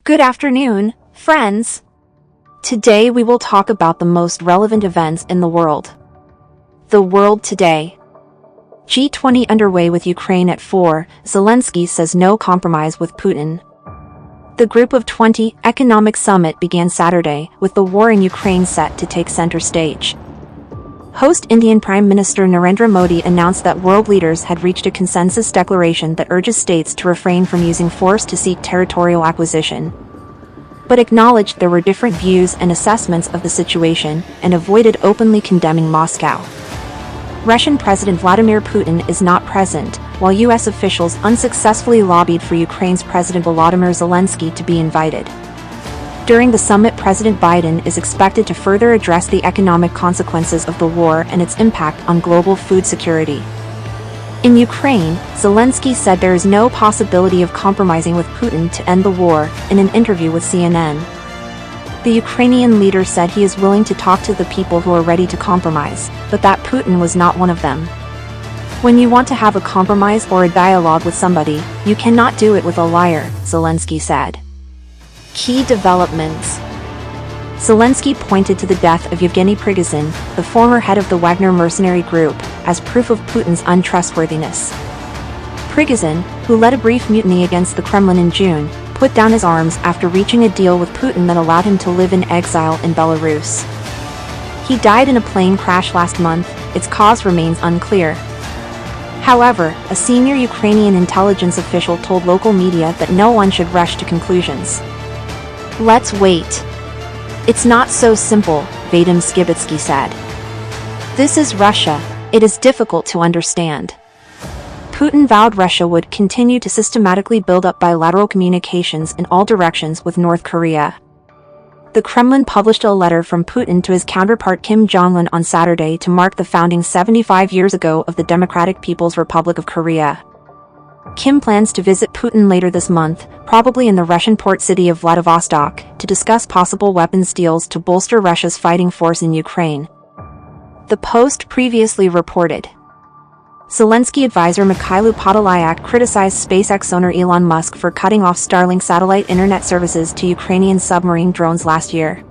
Good afternoon, friends. Today we will talk about the most relevant events in the world. The world today. G20 underway with Ukraine at fore, Zelensky says no compromise with Putin. The Group of 20 economic summit began Saturday, with the war in Ukraine set to take center stage. Host Indian Prime Minister Narendra Modi announced that world leaders had reached a consensus declaration that urges states to refrain from using force to seek territorial acquisition, but acknowledged there were different views and assessments of the situation and avoided openly condemning Moscow. Russian President Vladimir Putin is not present, while U.S. officials unsuccessfully lobbied for Ukraine's President Volodymyr Zelensky to be invited. During the summit, President Biden is expected to further address the economic consequences of the war and its impact on global food security. In Ukraine, Zelensky said there is no possibility of compromising with Putin to end the war, in an interview with CNN. The Ukrainian leader said he is willing to talk to the people who are ready to compromise, but that Putin was not one of them. When you want to have a compromise or a dialogue with somebody, you cannot do it with a liar, Zelensky said. Key developments. Zelensky pointed to the death of Yevgeny Prigozhin, the former head of the Wagner mercenary group, as proof of Putin's untrustworthiness. Prigozhin, who led a brief mutiny against the Kremlin in June, put down his arms after reaching a deal with Putin that allowed him to live in exile in Belarus. He died in a plane crash last month. Its cause remains unclear. However, a senior Ukrainian intelligence official told local media that no one should rush to conclusions. Let's wait. It's not so simple, Vadim Skibitsky said. This is Russia. It is difficult to understand. Putin vowed Russia would continue to systematically build up bilateral communications in all directions with North Korea. The Kremlin published a letter from Putin to his counterpart Kim Jong-un on Saturday to mark the founding 75 years ago of the Democratic People's Republic of Korea. Kim plans to visit Putin later this month, probably in the Russian port city of Vladivostok, to discuss possible weapons deals to bolster Russia's fighting force in Ukraine. The Post previously reported. Zelensky advisor Mikhailo Podolyak criticized SpaceX owner Elon Musk for cutting off Starlink satellite internet services to Ukrainian submarine drones last year.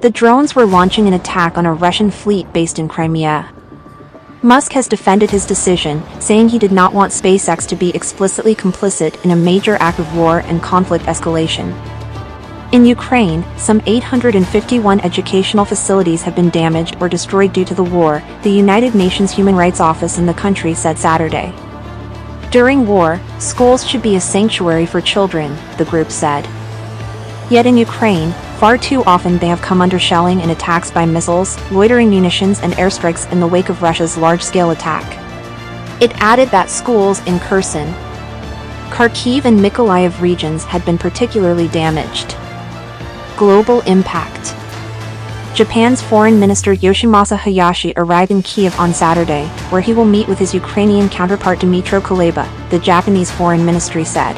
The drones were launching an attack on a Russian fleet based in Crimea. Musk has defended his decision, saying he did not want SpaceX to be explicitly complicit in a major act of war and conflict escalation. In Ukraine, some 851 educational facilities have been damaged or destroyed due to the war, the United Nations Human Rights Office in the country said Saturday. During war, schools should be a sanctuary for children, the group said. Yet in Ukraine, far too often they have come under shelling and attacks by missiles, loitering munitions and airstrikes in the wake of Russia's large-scale attack. It added that schools in Kherson, Kharkiv and Mykolaiv regions had been particularly damaged. Global impact. Japan's Foreign Minister Yoshimasa Hayashi arrived in Kiev on Saturday, where he will meet with his Ukrainian counterpart Dmytro Kuleba, the Japanese Foreign Ministry said.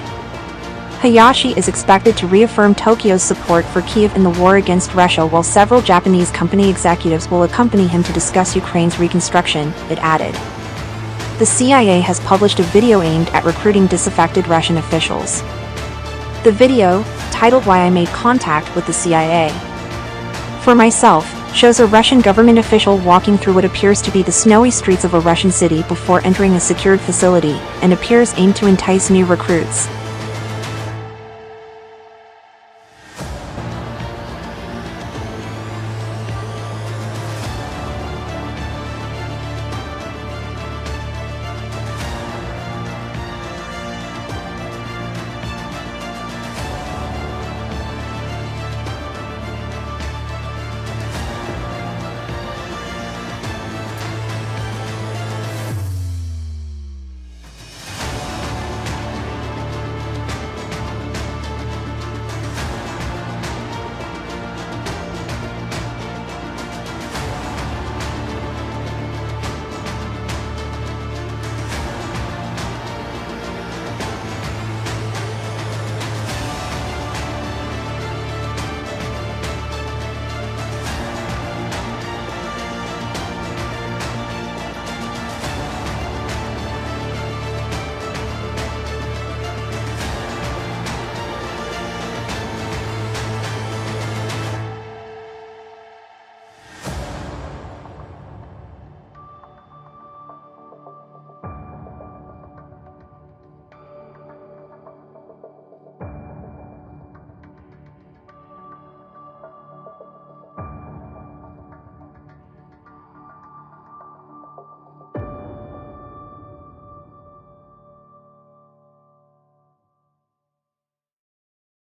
Hayashi is expected to reaffirm Tokyo's support for Kiev in the war against Russia, while several Japanese company executives will accompany him to discuss Ukraine's reconstruction, it added. The CIA has published a video aimed at recruiting disaffected Russian officials. The video, titled Why I Made Contact with the CIA, for myself, shows a Russian government official walking through what appears to be the snowy streets of a Russian city before entering a secured facility, and appears aimed to entice new recruits.